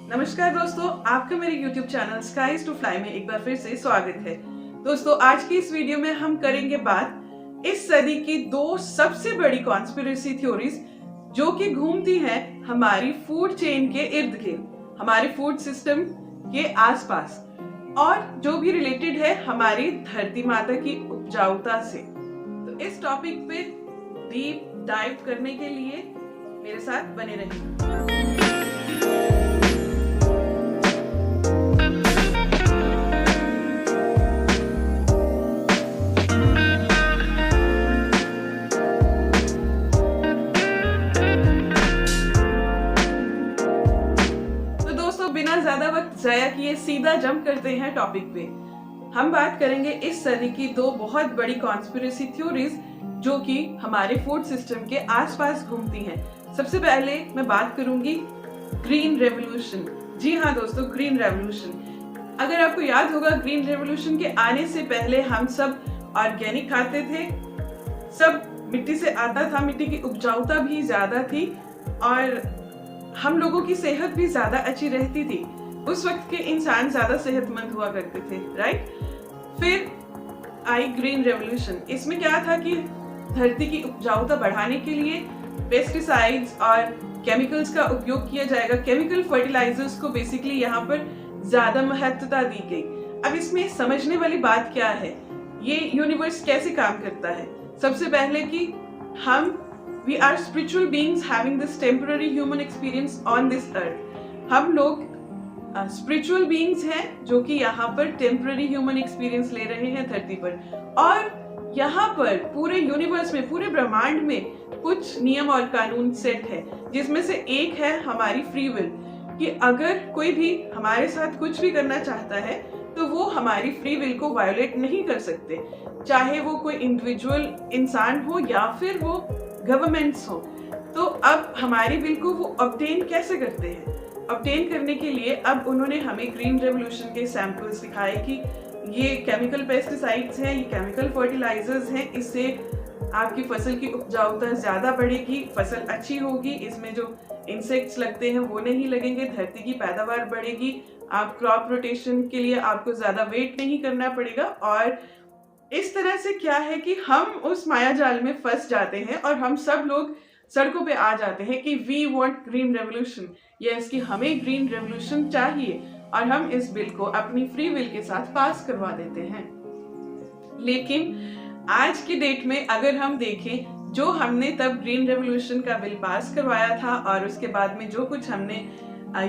नमस्कार दोस्तों, आपका मेरे YouTube channel Skies to Fly में एक बार फिर से स्वागत है। दोस्तों, आज की इस वीडियो में हम करेंगे बात इस सदी की दो सबसे बड़ी कॉन्स्पिरेसी थ्योरीज जो कि घूमती हैं हमारी फूड चेन के इर्द गिर्द, हमारे फूड सिस्टम के आसपास और जो भी रिलेटेड है हमारी धरती माता की उपजाऊता से। तो इस टॉपिक पे डीप डाइव करने के लिए मेरे साथ बने रहिए। बिना ज्यादा वक्त जाया किए सीधा जंप करते हैं टॉपिक पे। हम बात करेंगे इस सदी की दो बहुत बड़ी कॉन्स्पिरेसी थ्योरीज जो कि हमारे फूड सिस्टम के आसपास घूमती हैं। सबसे पहले मैं बात करूंगी ग्रीन रेवोल्यूशन। जी हाँ दोस्तों, ग्रीन रेवोल्यूशन। अगर आपको याद होगा, ग्रीन रेवोल्यूशन के आने से पहले हम सब ऑर्गेनिक खाते थे, सब मिट्टी से आता था, मिट्टी की उपजाऊता भी ज्यादा थी और हम लोगों की सेहत भी ज्यादा अच्छी रहती थी। उस वक्त के इंसान ज्यादा सेहतमंद हुआ करते थे, राइट। फिर आई ग्रीन रेवोल्यूशन। इसमें क्या था कि धरती की उपजाऊता बढ़ाने के लिए पेस्टिसाइड्स और केमिकल्स का उपयोग किया जाएगा। केमिकल फर्टिलाइजर्स को बेसिकली यहाँ पर ज्यादा महत्वता दी गई। अब इसमें समझने वाली बात क्या है, ये यूनिवर्स कैसे काम करता है। सबसे पहले कि हम We are spiritual beings having this temporary human experience on this earth. हम लोग spiritual beings हैं जो कि यहाँ पर temporary human experience ले रहे हैं धरती पर, और यहाँ पर पूरे यूनिवर्स में, पूरे ब्रह्मांड में कुछ नियम और कानून सेट है, जिसमें से एक है हमारी फ्री विल, कि अगर कोई भी हमारे साथ कुछ भी करना चाहता है तो वो हमारी फ्री विल को वायोलेट नहीं कर सकते, चाहे वो कोई इंडिविजुअल इंसान हो या फिर वो गवर्नमेंट्स हो। तो अब हमारी बिल को वो ऑब्टेन कैसे करते हैं? ऑब्टेन करने के लिए अब उन्होंने हमें ग्रीन रेवोल्यूशन के सैंपल्स दिखाए कि ये केमिकल पेस्टिसाइड्स हैं, ये केमिकल फर्टिलाइजर्स हैं, इससे आपकी फसल की उपजाऊता ज्यादा बढ़ेगी, फसल अच्छी होगी, इसमें जो इंसेक्ट्स लगते हैं वो नहीं लगेंगे, धरती की पैदावार बढ़ेगी, आप क्रॉप रोटेशन के लिए आपको ज्यादा वेट नहीं करना पड़ेगा। और इस तरह से क्या है कि हम उस माया जाल में फंस जाते हैं और हम सब लोग सड़कों पे आ जाते हैं कि we want green revolution, yes, कि हमें ग्रीन रेवोल्यूशन चाहिए, और हम इस बिल को अपनी फ्री विल के साथ पास करवा देते हैं। लेकिन आज की डेट में अगर हम देखें, जो हमने तब ग्रीन रेवोल्यूशन का बिल पास करवाया था और उसके बाद में जो कुछ हमने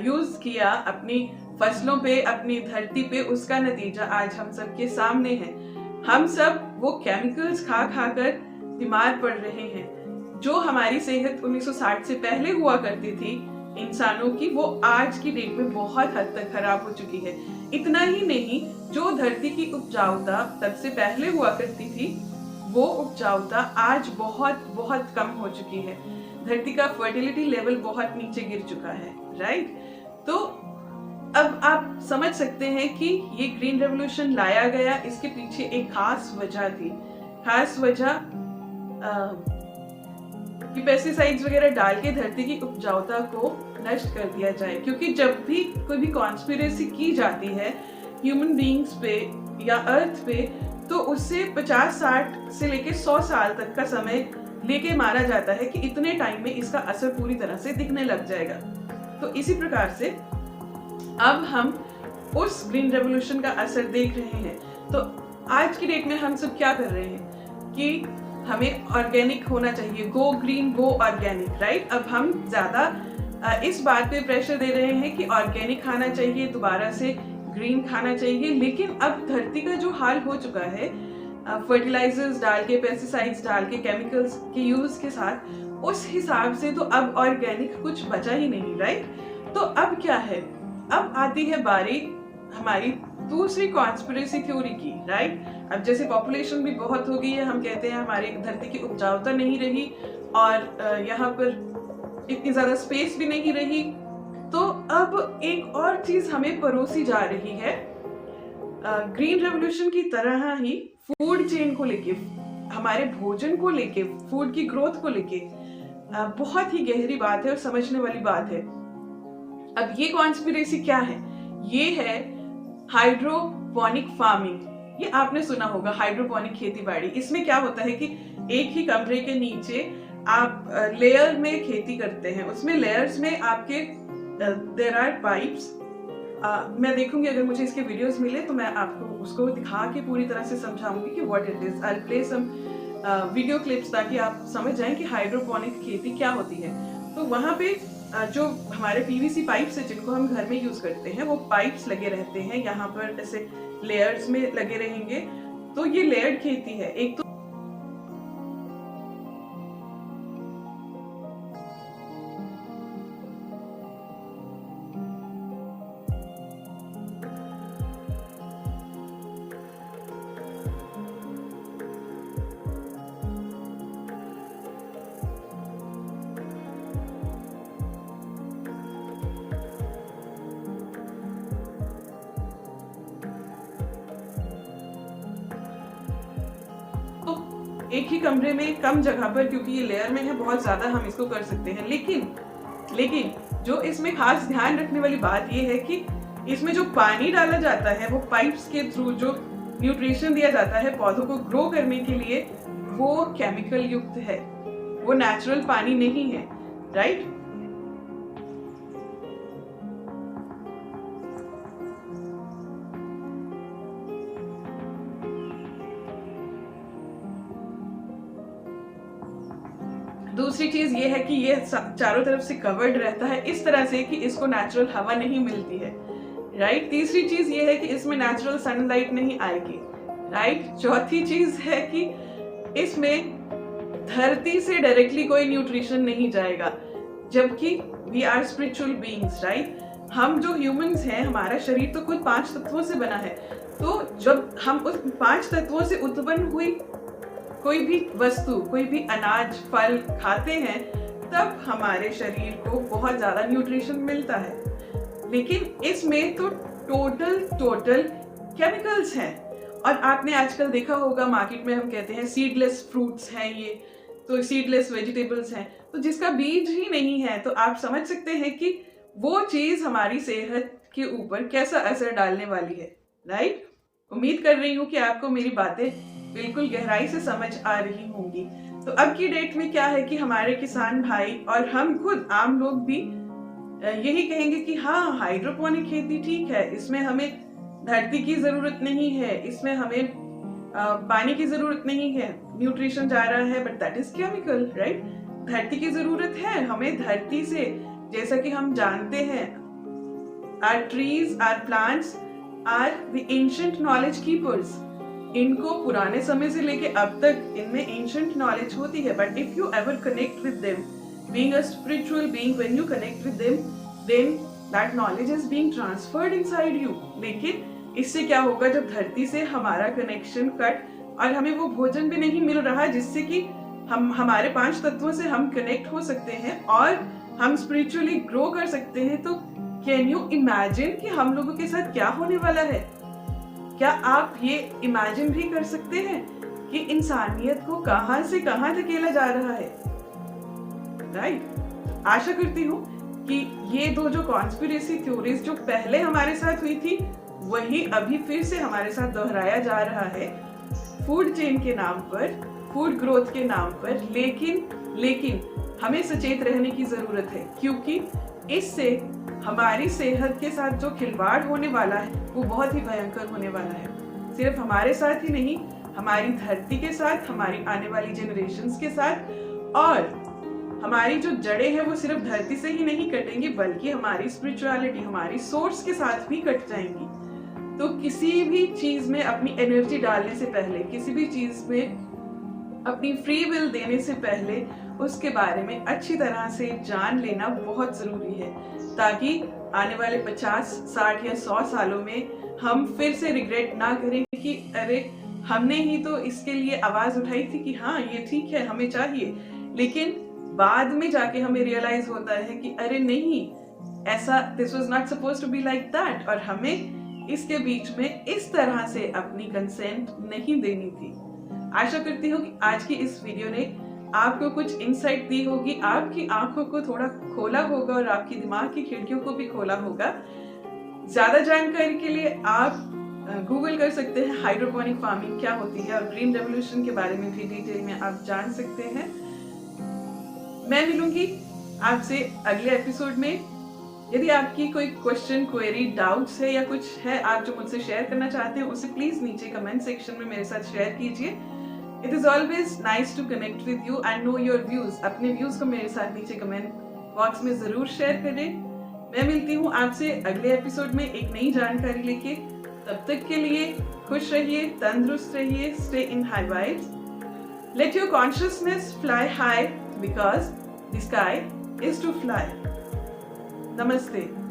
यूज किया अपनी फसलों पे, अपनी धरती पे, उसका नतीजा आज हम सबके सामने है। हम सब वो केमिकल्स खा कर बीमार पड़ रहे हैं। जो हमारी सेहत 1960 से पहले हुआ करती थी इंसानों की, वो आज की डेट में बहुत हद तक खराब हो चुकी है। इतना ही नहीं, जो धरती की उपजाऊता तब से पहले हुआ करती थी, वो उपजाऊता आज बहुत बहुत कम हो चुकी है। धरती का फर्टिलिटी लेवल बहुत नीचे गिर चुका है, राइट। तो अब आप समझ सकते हैं कि ये ग्रीन रेवोल्यूशन लाया गया, इसके पीछे एक खास वजह थी। खास वजह कि पेस्टिसाइड्स वगैरह डाल के धरती की उपजाऊता को नष्ट कर दिया जाए। क्योंकि जब भी कोई भी कॉन्स्पिरेसी की जाती है ह्यूमन बीइंग्स पे या अर्थ पे, तो उससे 50-60 से लेके 100 साल तक का समय लेके माना जाता है कि इतने टाइम में इसका असर पूरी तरह से दिखने लग जाएगा। तो इसी प्रकार से अब हम उस ग्रीन रेवोल्यूशन का असर देख रहे हैं। तो आज की डेट में हम सब क्या कर रहे हैं कि हमें ऑर्गेनिक होना चाहिए, गो ग्रीन गो ऑर्गेनिक, राइट। अब हम ज्यादा इस बात पे प्रेशर दे रहे हैं कि ऑर्गेनिक खाना चाहिए, दोबारा से ग्रीन खाना चाहिए। लेकिन अब धरती का जो हाल हो चुका है, फर्टिलाइजर्स डाल के, पेस्टिसाइड्स डाल के, केमिकल्स के यूज के साथ, उस हिसाब से तो अब ऑर्गेनिक कुछ बचा ही नहीं, राइट। तो अब क्या है, अब आती है बारी हमारी दूसरी कॉन्स्पिरेसी थ्योरी की, राइट। अब जैसे पॉपुलेशन भी बहुत हो गई है, हम कहते हैं हमारी धरती की उपजाऊता नहीं रही और यहाँ पर इतनी ज्यादा स्पेस भी नहीं रही, तो अब एक और चीज हमें परोसी जा रही है ग्रीन रेवोल्यूशन की तरह ही, फूड चेन को लेके, हमारे भोजन को लेके, फूड की ग्रोथ को लेके बहुत ही गहरी बात है और समझने वाली बात है। अब ये कॉन्स्पिरेसी क्या है? ये है हाइड्रोपोनिक फार्मिंग। ये आपने सुना होगा, हाइड्रोपोनिक खेती बाड़ी। इसमें क्या होता है कि एक ही कमरे के नीचे आप लेयर में खेती करते हैं। उसमें लेयर्स में आपके देयर आर पाइप्स। मैं देखूंगी अगर मुझे इसके वीडियोस मिले तो मैं आपको उसको दिखा के पूरी तरह से समझाऊंगी कि what it is. I will play some video clips ताकि आप समझ जाएं कि हाइड्रोपोनिक खेती क्या होती है। तो वहां पे जो हमारे पीवीसी पाइप्स है जिनको हम घर में यूज करते हैं, वो पाइप्स लगे रहते हैं यहाँ पर ऐसे लेयर्स में लगे रहेंगे। तो ये लेयर्ड खेती है। एक तो एक ही कमरे में कम जगह पर, क्योंकि ये लेयर में है, बहुत ज्यादा हम इसको कर सकते हैं। लेकिन जो इसमें खास ध्यान रखने वाली बात ये है कि इसमें जो पानी डाला जाता है वो पाइप्स के थ्रू जो न्यूट्रिशन दिया जाता है पौधों को ग्रो करने के लिए, वो केमिकल युक्त है, वो नेचुरल पानी नहीं है। राइट? दूसरी चीज ये है कि ये चारों तरफ से कवर्ड रहता है इस तरह से कि इसको नेचुरल हवा नहीं मिलती है। राइट? तीसरी चीज ये है कि इसमें नेचुरल सनलाइट नहीं आएगी। राइट? चौथी चीज है कि इसमें धरती से डायरेक्टली कोई न्यूट्रिशन नहीं जाएगा, जबकि we are spiritual beings. Right? हम जो ह्यूमंस हैं, हमारा शरीर तो खुद 5 तत्वों से बना है। तो जब हम उस 5 तत्वों से उत्पन्न हुई कोई भी वस्तु, कोई भी अनाज, फल खाते हैं, तब हमारे शरीर को बहुत ज्यादा न्यूट्रिशन मिलता है। लेकिन इसमें तो टोटल केमिकल्स हैं। और आपने आजकल देखा होगा मार्केट में हम कहते हैं सीडलेस फ्रूट्स हैं ये, तो सीडलेस वेजिटेबल्स हैं, तो जिसका बीज ही नहीं है। तो आप समझ सकते हैं कि वो चीज हमारी सेहत के ऊपर कैसा असर डालने वाली है। राइट? उम्मीद कर रही हूँ कि आपको मेरी बातें बिल्कुल गहराई से समझ आ रही होंगी। तो अब की डेट में क्या है कि हमारे किसान भाई और हम खुद आम लोग भी यही कहेंगे कि हाँ, हाइड्रोपोनिक खेती ठीक है, इसमें हमें धरती की जरूरत नहीं है, इसमें हमें पानी की जरूरत नहीं है, न्यूट्रिशन जा रहा है, but that is chemical. Right? धरती की जरूरत है हमें। धरती से, जैसा कि हम जानते हैं, are trees, are plants are the ancient knowledge keepers. इनको पुराने समय से लेके अब तक इनमें एंशिएंट नॉलेज होती है। But if you ever connect with them, being a spiritual being, when you connect with them, then that knowledge is being transferred inside you. लेकिन इससे क्या होगा, जब धरती से हमारा कनेक्शन कट और हमें वो भोजन भी नहीं मिल रहा जिससे कि हम हमारे 5 तत्वों से हम कनेक्ट हो सकते हैं और हम स्पिरिचुअली ग्रो कर सकते हैं, तो कैन यू इमेजिन कि हम लोगों के साथ क्या होने वाला है? क्या आप ये इमेजिन भी कर सकते हैं कि इंसानियत को कहां से कहां धकेला जा रहा है? राइट? आशा करती हूँ कि ये दो जो कॉन्स्पिरेसी थ्योरीज जो पहले हमारे साथ हुई थी, वही अभी फिर से हमारे साथ दोहराया जा रहा है फूड चेन के नाम पर, फूड ग्रोथ के नाम पर। लेकिन हमें सचेत रहने की जरूरत है, क्योंकि इससे हमारी सेहत के साथ जो खिलवाड़ होने वाला है वो बहुत ही भयंकर होने वाला है। सिर्फ हमारे साथ ही नहीं, हमारी धरती के साथ, हमारी आने वाली जनरेशंस के साथ, और हमारी जो जड़ें हैं वो सिर्फ धरती से ही नहीं कटेंगी, बल्कि हमारी स्पिरिचुअलिटी, हमारी सोर्स के साथ भी कट जाएंगी। तो किसी भी चीज में अपनी एनर्जी डालने से पहले, किसी भी चीज में अपनी फ्री विल देने से पहले उसके बारे में अच्छी तरह से जान लेना बहुत जरूरी है, ताकि आने वाले 50, 60 या 100 सालों में हम फिर से रिग्रेट ना करें कि अरे हमने ही तो इसके लिए आवाज उठाई थी कि हाँ ये ठीक है, हमें चाहिए, लेकिन बाद में जाके हमें रियलाइज होता है कि अरे नहीं, ऐसा this was not supposed to be like that, और हमें इसके बीच में इस तरह से अपनी कंसेंट नहीं देनी थी। आशा करती हूँ कि आज की इस वीडियो ने आपको कुछ इंसाइट दी होगी, आपकी आंखों को थोड़ा खोला होगा और आपकी दिमाग की खिड़कियों को भी खोला होगा। ज्यादा जानकारी के लिए आप गूगल कर सकते हैं हाइड्रोपोनिक फार्मिंग क्या होती है, और ग्रीन रेवोल्यूशन के बारे में भी डिटेल में आप जान सकते हैं। मैं मिलूंगी आपसे अगले एपिसोड में। यदि आपकी कोई क्वेश्चन, क्वेरी, डाउट्स है या कुछ है आप जो मुझसे शेयर करना चाहते हैं, उसे प्लीज नीचे कमेंट सेक्शन में मेरे साथ शेयर कीजिए। It is always nice to connect with you and know your views. अपने व्यूज को मेरे साथ नीचे कमेंट बॉक्स में जरूर शेयर करें। मैं मिलती हूँ आपसे अगले एपिसोड में एक नई जानकारी लेके। तब तक के लिए खुश रहिए, तंदुरुस्त रहिए, stay in high vibes. Let your consciousness fly high because the sky is to fly. नमस्ते।